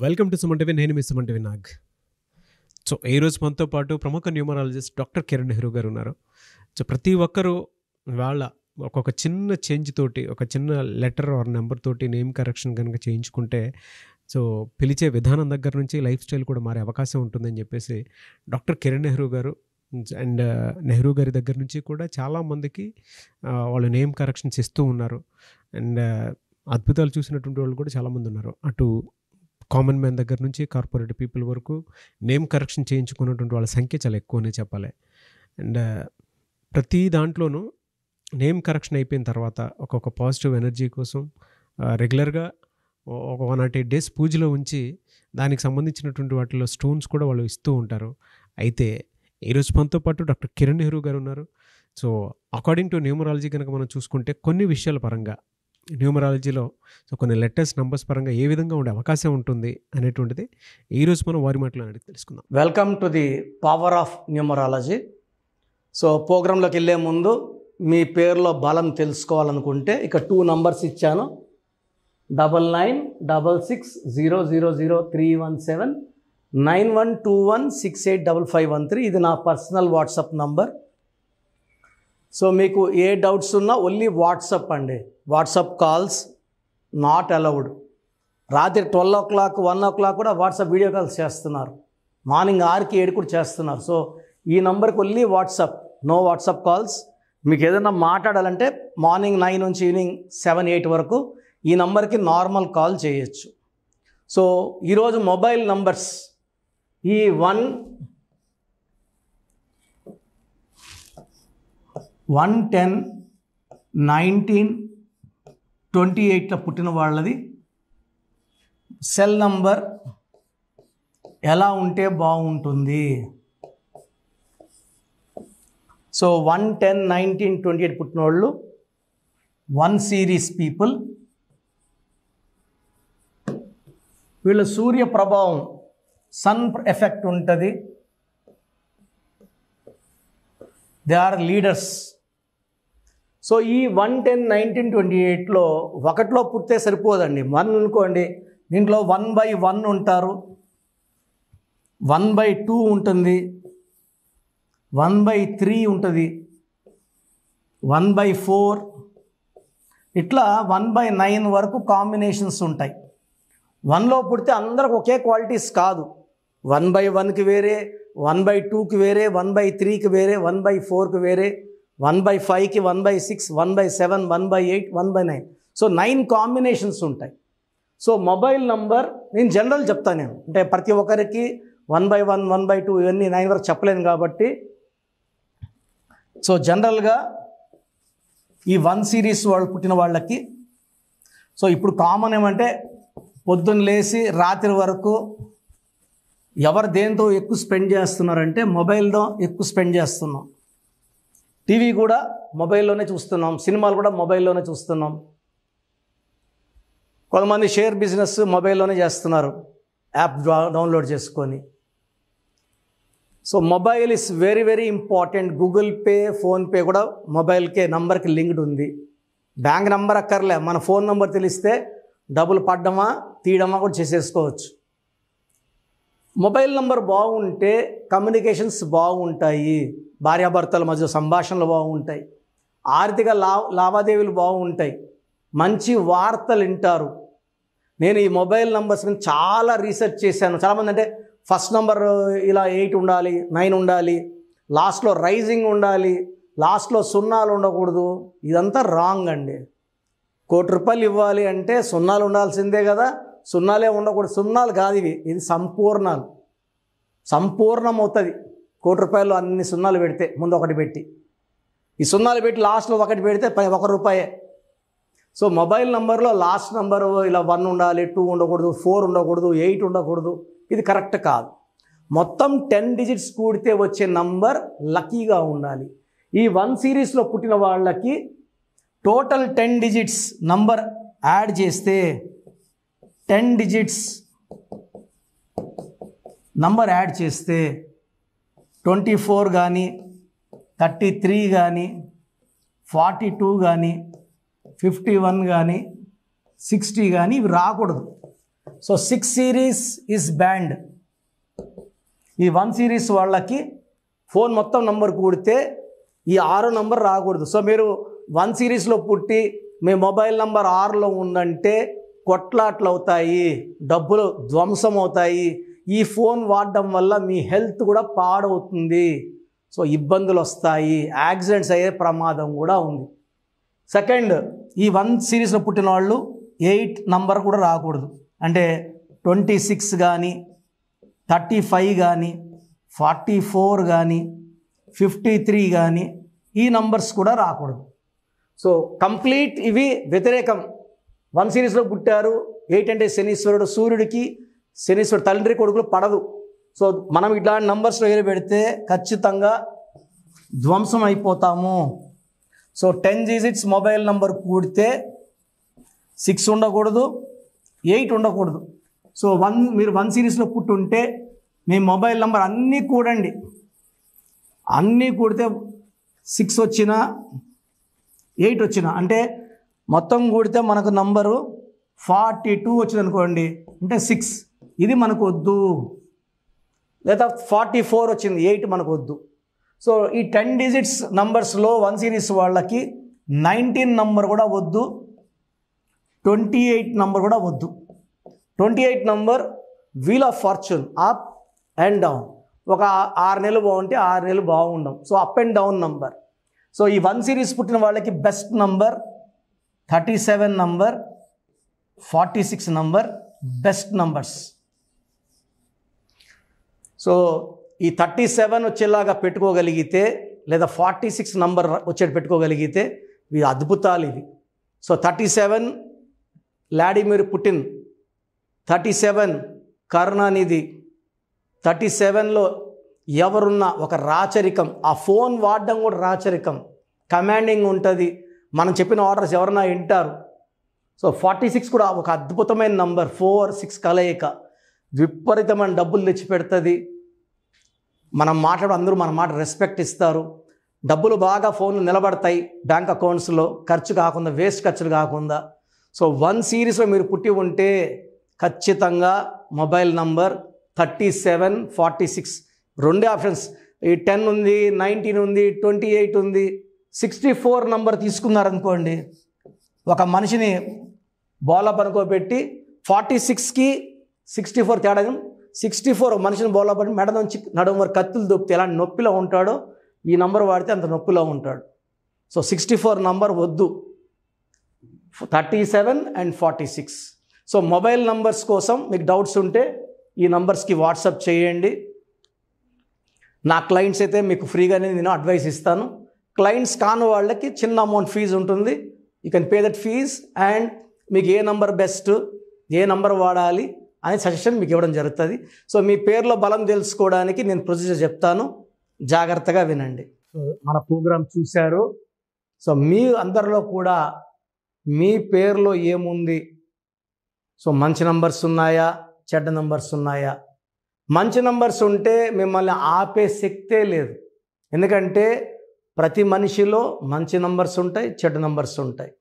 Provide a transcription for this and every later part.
Welcome to Suman TV. నేను మీ Suman TV Nag. So ఈరోజు మనతో పాటు ప్రముఖ న్యూమరాలజిస్ట్ డాక్టర్ కిరణ్ నెహ్రూ గారు ఉన్నారు. సో ప్రతి ఒక్కరూ వాళ్ళ ఒక్కొక్క చిన్న చేంజ్ తోటి, ఒక చిన్న లెటర్ ఆర్ నెంబర్ తోటి నేమ్ కరెక్షన్ కనుక చేయించుకుంటే సో పిలిచే విధానం దగ్గర నుంచి లైఫ్ స్టైల్ కూడా మారే అవకాశం ఉంటుందని చెప్పేసి డాక్టర్ కిరణ్ నెహ్రూ గారు అండ్ నెహ్రూ గారి దగ్గర నుంచి కూడా చాలామందికి వాళ్ళు నేమ్ కరెక్షన్స్ ఇస్తూ ఉన్నారు. అండ్ అద్భుతాలు చూసినటువంటి వాళ్ళు కూడా చాలామంది ఉన్నారు. అటు కామన్ మ్యాన్ దగ్గర నుంచి కార్పొరేట్ పీపుల్ వరకు నేమ్ కరెక్షన్ చేయించుకున్నటువంటి వాళ్ళ సంఖ్య చాలా ఎక్కువనే చెప్పాలి. అండ్ ప్రతి దాంట్లోనూ నేమ్ కరెక్షన్ అయిపోయిన తర్వాత ఒక్కొక్క పాజిటివ్ ఎనర్జీ కోసం రెగ్యులర్గా ఒక 108 days పూజలో ఉంచి దానికి సంబంధించినటువంటి వాటిలో స్టోన్స్ కూడా వాళ్ళు ఇస్తూ ఉంటారు. అయితే ఈరోజు మనతో పాటు డాక్టర్ కిరణ్ నెహ్రూ గారు ఉన్నారు. సో అకార్డింగ్ టు న్యూమరాలజీ కనుక మనం చూసుకుంటే కొన్ని విషయాల పరంగా న్యూమరాలజీలో సో కొన్ని లెటర్స్ నంబర్స్ పరంగా ఏ విధంగా ఉండే అవకాశం ఉంటుంది అనేటువంటిది ఈరోజు మనం వారి మాటలో అడిగి తెలుసుకుందాం. Welcome to the power of numerology. So ప్రోగ్రాంలోకి వెళ్ళే ముందు మీ పేరులో బలం తెలుసుకోవాలనుకుంటే ఇక 2 నంబర్స్ ఇచ్చాను. 9966000317 9121685513. ఇది నా పర్సనల్ వాట్సాప్ నంబర్. సో మీకు ఏ డౌట్స్ ఉన్నా ఓన్లీ వాట్సాప్ అండి. WhatsApp calls not allowed. రాత్రి 12 o'clock 1 o'clock కూడా వాట్సాప్ వీడియో కాల్స్ చేస్తున్నారు. మార్నింగ్ 6కి 7 కూడా చేస్తున్నారు. సో ఈ నంబర్కి only WhatsApp, no WhatsApp calls. మీకు ఏదైనా మాట్లాడాలంటే మార్నింగ్ 9 నుంచి ఈవినింగ్ 7, 8 వరకు ఈ నంబర్కి నార్మల్ కాల్ చేయొచ్చు. సో ఈరోజు మొబైల్ నంబర్స్ ఈ 110 1928లో పుట్టిన వాళ్ళది సెల్ నంబర్ ఎలా ఉంటే బాగుంటుంది. సో 110 1928 పుట్టిన వాళ్ళు 1 series పీపుల్. వీళ్ళ సూర్య ప్రభావం సన్ ఎఫెక్ట్ ఉంటుంది. They are leaders. సో ఈ 110 1928లో ఒకటిలో పుట్టితే సరిపోదండి. 1 అనుకోండి, దీంట్లో 1/1 ఉంటారు, 1/2 ఉంటుంది, 1/3 ఉంటుంది, 1/4 ఇట్లా 1/9 వరకు కాంబినేషన్స్ ఉంటాయి. 1లో పుడితే అందరికి ఒకే క్వాలిటీస్ కాదు. 1/1కి వేరే, 1/2కి వేరే, 1/3కి వేరే, 1/4కి వేరే, 1/5కి, 1/6, 1/7, 1/8, 1/9. సో 9 కాంబినేషన్స్ ఉంటాయి. సో మొబైల్ నంబర్ నేను జనరల్ చెప్తాను. నేను అంటే ప్రతి ఒక్కరికి 1/1, 1/2 ఇవన్నీ 9 వరకు చెప్పలేను కాబట్టి సో జనరల్గా ఈ 1 series వాళ్ళు పుట్టిన వాళ్ళకి సో ఇప్పుడు కామన్ ఏమంటే పొద్దున్న లేచి రాత్రి వరకు ఎవరు దేంతో ఎక్కువ స్పెండ్ చేస్తున్నారంటే మొబైల్తో ఎక్కువ స్పెండ్ చేస్తున్నాం. టీవీ కూడా మొబైల్లోనే చూస్తున్నాం, సినిమాలు కూడా మొబైల్లోనే చూస్తున్నాం. కొంతమంది షేర్ బిజినెస్ మొబైల్లోనే చేస్తున్నారు, యాప్ డౌన్లోడ్ చేసుకొని. So mobile is very very important. Google pay, PhonePe కూడా మొబైల్కే నంబర్కి లింక్డ్ ఉంది. బ్యాంక్ నెంబర్ అక్కర్లే, మన ఫోన్ నెంబర్ తెలిస్తే డబ్బులు పడ్డమా తీయడమా కూడా చేసేసుకోవచ్చు. మొబైల్ నెంబర్ బాగుంటే కమ్యూనికేషన్స్ బాగుంటాయి, భార్యాభర్తల మధ్య సంభాషణలు బాగుంటాయి, ఆర్థిక లావాదేవీలు బాగుంటాయి, మంచి వార్తలు వింటారు. నేను ఈ మొబైల్ నెంబర్స్ మీద చాలా రీసెర్చ్ చేశాను. చాలామంది అంటే ఫస్ట్ నెంబర్ ఇలా 8 ఉండాలి, 9 ఉండాలి, లాస్ట్లో రైజింగ్ ఉండాలి, లాస్ట్లో సున్నాలు ఉండకూడదు. ఇదంతా రాంగ్ అండి. ₹1,00,000 ఇవ్వాలి అంటే సున్నాలు ఉండాల్సిందే కదా, సున్నాలే ఉండకూడదు. సున్నాలు కాదు ఇవి, ఇది సంపూర్ణాలు. సంపూర్ణం అవుతుంది ₹1,00,000 అన్ని సున్నాలు పెడితే, ముందు ఒకటి పెట్టి ఈ సున్నాలు పెట్టి లాస్ట్లో ఒకటి పెడితే ₹1. సో మొబైల్ నెంబర్లో లాస్ట్ నెంబరు ఇలా 1 ఉండాలి, 2 ఉండకూడదు, 4 ఉండకూడదు, 8 ఉండకూడదు. ఇది కరెక్ట్ కాదు. మొత్తం 10 digits కూడితే వచ్చే నంబర్ లక్కీగా ఉండాలి. ఈ 1 series పుట్టిన వాళ్ళకి టోటల్ 10 digits నంబర్ యాడ్ చేస్తే 10 digits నంబర్ యాడ్ చేస్తే 24 కానీ, 33 కానీ, 42 కానీ, 51 కానీ, 60 కానీ ఇవి రాకూడదు. So 6 series is band. ఈ 1 సిరీస్ వాళ్ళకి ఫోన్ మొత్తం నంబర్ కూడితే ఈ 6 నంబర్ రాకూడదు. సో మీరు 1 సిరీస్లో పుట్టి మీ మొబైల్ నంబర్ 6లో ఉందంటే కొట్లాట్లు అవుతాయి, డబ్బులు ధ్వంసం అవుతాయి. ఈ ఫోన్ వాడడం వల్ల మీ హెల్త్ కూడా పాడవుతుంది. సో ఇబ్బందులు వస్తాయి, యాక్సిడెంట్స్ అయ్యే ప్రమాదం కూడా ఉంది. సెకండ్, ఈ 1 సిరీస్లో పుట్టిన వాళ్ళు 8 నంబర్ కూడా రాకూడదు. అంటే 26 కానీ 35 కానీ 44 కానీ 53 కానీ ఈ నంబర్స్ కూడా రాకూడదు. సో కంప్లీట్ ఇవి వ్యతిరేకం. 1 సిరీస్లో పుట్టారు, 8 అంటే శనీశ్వరుడు, సూర్యుడికి శనీశ్వరుడు తండ్రి కొడుకులు పడదు. సో మనం ఇట్లాంటి నంబర్స్లో ఏది పెడితే ఖచ్చితంగా ధ్వంసం అయిపోతాము. సో 10 డిజిట్స్ మొబైల్ నంబర్ కూడితే 6 ఉండకూడదు, 8 ఉండకూడదు. సో మీరు 1 సిరీస్లో పుట్టుంటే మీ మొబైల్ నంబర్ అన్నీ కూడండి. అన్నీ కూడితే 6 వచ్చినా 8 వచ్చినా, అంటే మొత్తం కూడితే మనకు నంబరు 42 వచ్చింది అనుకోండి, అంటే 6 ఇది మనకు వద్దు. లేదా 44 వచ్చింది, 8 మనకు వద్దు. సో ఈ 10 డిజిట్స్ నంబర్స్లో 1 సిరీస్ వాళ్ళకి 19 నంబర్ కూడా వద్దు, 28 నంబర్ కూడా వద్దు. 28 number wheel of fortune, up and down. ఒక 6 నెలలు బాగుంటే 6 నెలలు బాగుండవు. So up and down number. So ఈ 1 సిరీస్ పుట్టిన వాళ్ళకి best number 37 number, 46 number best numbers. So ఈ 37 వచ్చేలాగా పెట్టుకోగలిగితే లేదా 46 నంబర్ వచ్చేది పెట్టుకోగలిగితే ఇవి అద్భుతాలు ఇవి. సో 37 వ్లాడిమిర్ పుటిన్, 37 కరుణానిధి, 37లో ఎవరున్నా ఒక రాచరికం. ఆ ఫోన్ వాడడం కూడా రాచరికం, కమాండింగ్ ఉంటుంది, మనం చెప్పిన ఆర్డర్స్ ఎవరన్నా వింటారు. సో 46 కూడా ఒక అద్భుతమైన నంబర్. 4, 6 కలయిక విపరీతమైన డబ్బులు తెచ్చిపెడుతుంది. మనం మాట్లాడు అందరూ మన మాట రెస్పెక్ట్ ఇస్తారు. డబ్బులు బాగా ఫోన్లు నిలబడతాయి బ్యాంక్ అకౌంట్స్లో, ఖర్చు కాకుండా, వేస్ట్ ఖర్చులు కాకుండా. సో 1 సిరీస్లో మీరు పుట్టి ఉంటే ఖచ్చితంగా మొబైల్ నంబర్ 37, 46 రెండే ఆప్షన్స్. ఈ 10 ఉంది, 19 ఉంది, 28 ఉంది, 64 నంబర్ తీసుకున్నారనుకోండి, ఒక మనిషిని బౌలప్ అనుకోబెట్టి 46కి 64 తేడా. 64 మనిషిని బౌలప్ అని మెడ నుంచి నడుము వరకు కత్తులు దొప్పితే ఎలాంటి నొప్పిలో ఉంటాడో ఈ నంబర్ వాడితే అంత నొప్పిలో ఉంటాడు. సో 64 నంబర్ వద్దు, 37 అండ్ 46. సో మొబైల్ నంబర్స్ కోసం మీకు డౌట్స్ ఉంటే ఈ నంబర్స్కి వాట్సాప్ చేయండి. నా క్లయింట్స్ అయితే మీకు ఫ్రీగానే నేను అడ్వైస్ ఇస్తాను. క్లయింట్స్ కాని వాళ్ళకి చిన్న అమౌంట్ ఫీజు ఉంటుంది. You can pay that fees and మీకు ఏ నంబర్ బెస్ట్, ఏ నంబర్ వాడాలి అనే సజెషన్ మీకు ఇవ్వడం జరుగుతుంది. సో మీ పేరులో బలం తెలుసుకోవడానికి నేను ప్రొసీజర్ చెప్తాను, జాగ్రత్తగా వినండి. సో మన ప్రోగ్రామ్ చూశారు. సో మీ అందరిలో కూడా మీ పేరులో ఏముంది, సో మంచి నంబర్స్ ఉన్నాయా, చెడ్డ నంబర్స్ ఉన్నాయా? మంచి నంబర్స్ ఉంటే మిమ్మల్ని ఆపే శక్తే లేదు. ఎందుకంటే ప్రతి మనిషిలో మంచి నంబర్స్ ఉంటాయి, చెడ్డ నంబర్స్ ఉంటాయి.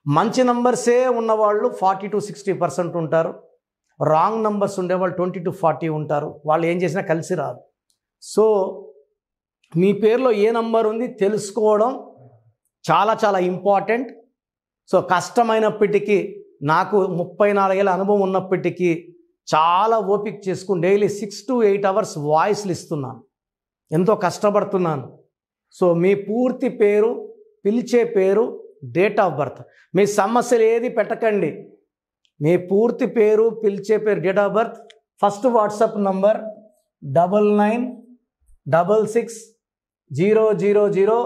మంచి నంబర్సే ఉన్నవాళ్ళు 40 to 60% ఉంటారు. రాంగ్ నంబర్స్ ఉండేవాళ్ళు 20 to 40 ఉంటారు. వాళ్ళు ఏం చేసినా కలిసి రాదు. సో మీ పేరులో ఏ నంబర్ ఉంది తెలుసుకోవడం చాలా చాలా ఇంపార్టెంట్. సో కష్టమైనప్పటికీ, నాకు 34 ఏళ్ళ అనుభవం ఉన్నప్పటికీ చాలా ఓపిక చేసుకుని డైలీ 6 to 8 అవర్స్ వాయిస్లు ఇస్తున్నాను, ఎంతో కష్టపడుతున్నాను. సో మీ పూర్తి పేరు, పిలిచే పేరు, డేట్ ఆఫ్ బర్త్, మీ సమస్యలు ఏది పెట్టకండి. మీ పూర్తి పేరు, పిలిచే పేరు, date of birth. First WhatsApp number 9966000317,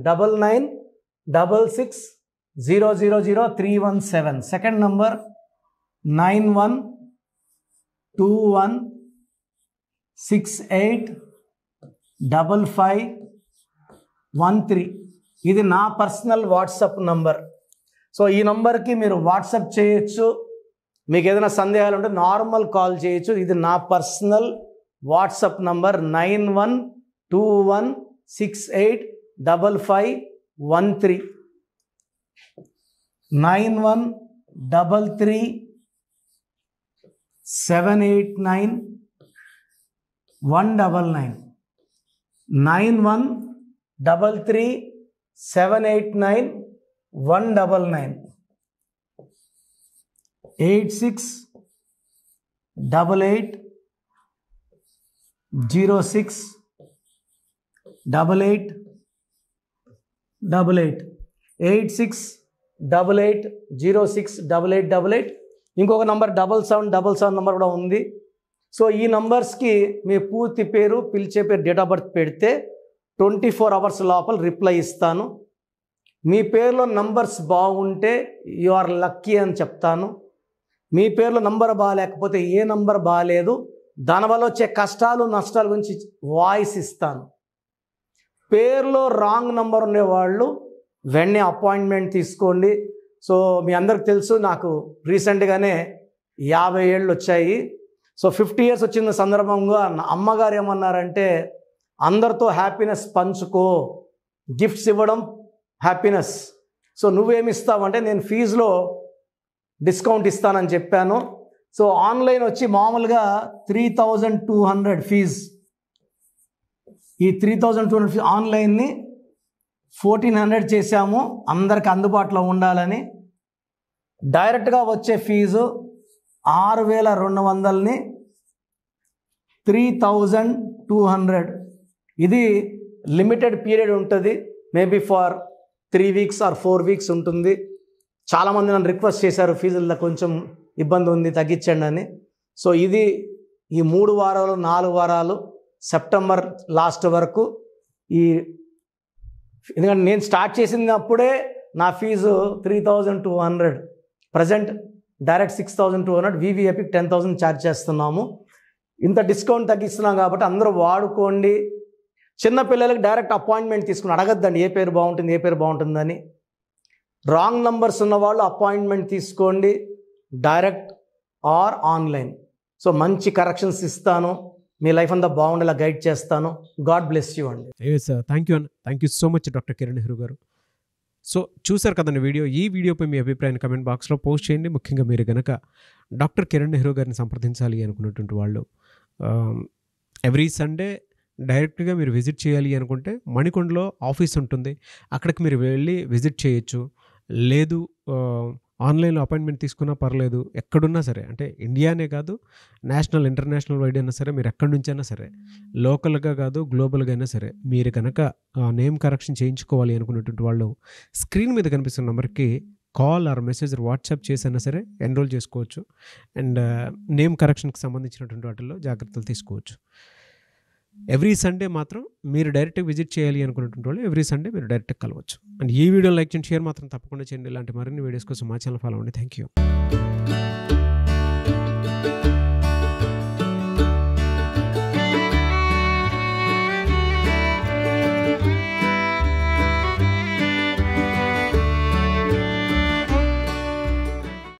9966000317. Second number 9121685513. ఇది నా పర్సనల్ వాట్సాప్ నంబర్. సో ఈ నంబర్కి మీరు వాట్సాప్ చేయొచ్చు. మీకు ఏదైనా సందేహాలు ఉంటే నార్మల్ కాల్ చేయొచ్చు. ఇది నా పర్సనల్ వాట్సాప్ నంబర్ 9121685513, 9133 789 9133 8688 06 88 8688 ఇంకొక నంబర్ 7777 నంబర్ కూడా ఉంది. సో ఈ నంబర్స్కి మీ పూర్తి పేరు, పిలిచే పేరు, డేట్ ఆఫ్ బర్త్ పెడితే 24 అవర్స్ లోపల రిప్లై ఇస్తాను. మీ పేరులో నంబర్స్ బాగుంటే యు ఆర్ లక్కీ అని చెప్తాను. మీ పేరులో నంబర్ బాగాలేకపోతే ఏ నంబర్ బాగాలేదు, దానివల్ల వచ్చే కష్టాలు నష్టాల గురించి వాయిస్ ఇస్తాను. పేరులో రాంగ్ నంబర్ ఉండేవాళ్ళు వెంటనే అపాయింట్మెంట్ తీసుకోండి. సో మీ అందరికి తెలుసు, నాకు రీసెంట్గానే 50 ఏళ్ళు వచ్చాయి. సో 50 ఇయర్స్ వచ్చిన సందర్భంగా అమ్మగారు ఏమన్నారంటే, అందరితో హ్యాపీనెస్ పంచుకో, గిఫ్ట్స్ ఇవ్వడం హ్యాపీనెస్. సో నువ్వేమిస్తావంటే, నేను ఫీజులో డిస్కౌంట్ ఇస్తానని చెప్పాను. సో ఆన్లైన్ వచ్చి మామూలుగా 3200 ఫీజ్. ఈ 3200 ఫీజ్ ఆన్లైన్ని 1400 చేశాము, అందరికి అందుబాటులో ఉండాలని. డైరెక్ట్గా వచ్చే ఫీజు 6200ని 3200. ఇది లిమిటెడ్ పీరియడ్ ఉంటుంది, maybe for 3 weeks or 4 weeks ఉంటుంది. చాలామంది నన్ను రిక్వెస్ట్ చేశారు, ఫీజుల్లో కొంచెం ఇబ్బంది ఉంది తగ్గించండి అని. సో ఇది ఈ 3 వారాలు 4 వారాలు సెప్టెంబర్ లాస్ట్ వరకు. ఎందుకంటే నేను స్టార్ట్ చేసినప్పుడే నా ఫీజు 3200, ప్రజెంట్ డైరెక్ట్ 6200, వివిఐపికి 10,000 ఛార్జ్ చేస్తున్నాము. ఇంత డిస్కౌంట్ తగ్గిస్తున్నాం కాబట్టి అందరూ వాడుకోండి. చిన్నపిల్లలకి డైరెక్ట్ అపాయింట్మెంట్ తీసుకుని అడగద్దండి ఏ పేరు బాగుంటుంది, ఏ పేరు బాగుంటుందని. రాంగ్ నంబర్స్ ఉన్నవాళ్ళు అపాయింట్మెంట్ తీసుకోండి, డైరెక్ట్ ఆర్ ఆన్లైన్. సో మంచి కరెక్షన్స్ ఇస్తాను, మీ లైఫ్ అంతా బాగుండేలా గైడ్ చేస్తాను. గాడ్ బ్లెస్ యూ అండి. Thank you so much doctor Kiran Nehru గారు. సో చూసారు కదండి వీడియో. ఈ వీడియోపై మీ అభిప్రాయాన్ని కమెంట్ బాక్స్లో పోస్ట్ చేయండి. ముఖ్యంగా మీరు కనుక డాక్టర్ కిరణ్ నెహ్రూ గారిని సంప్రదించాలి అనుకున్నటువంటి వాళ్ళు ఎవ్రీ సండే డైరెక్ట్గా మీరు విజిట్ చేయాలి అనుకుంటే మణికొండలో ఆఫీస్ ఉంటుంది, అక్కడికి మీరు వెళ్ళి విజిట్ చేయొచ్చు. లేదు ఆన్లైన్లో అపాయింట్మెంట్ తీసుకున్నా పర్లేదు, ఎక్కడున్నా సరే, అంటే ఇండియానే కాదు నేషనల్ ఇంటర్నేషనల్ వైడ్ అయినా సరే, మీరు ఎక్కడి నుంచైనా సరే, లోకల్గా కాదు గ్లోబల్గా అయినా సరే, మీరు కనుక నేమ్ కరెక్షన్ చేయించుకోవాలి అనుకున్నటువంటి వాళ్ళు స్క్రీన్ మీద కనిపిస్తున్న నెంబర్కి కాల్ ఆర్ మెసేజ్ వాట్సాప్ చేసైనా సరే ఎన్రోల్ చేసుకోవచ్చు. అండ్ నేమ్ కరెక్షన్కి సంబంధించినటువంటి వాటిల్లో జాగ్రత్తలు తీసుకోవచ్చు. ఎవ్రీ సండే మాత్రం మీరు డైరెక్ట్గా విజిట్ చేయాలి అనుకున్నటువంటి వాళ్ళు ఎవ్రీ సండే మీరు డైరెక్ట్గా కలవచ్చు. అండ్ ఈ వీడియో లైక్ చేయండి, షేర్ మాత్రం తప్పకుండా చేయండి. ఇలాంటి మరిన్ని వీడియోస్ కోసం మా ఛానల్ ఫాలో అవ్వండి. Thank you.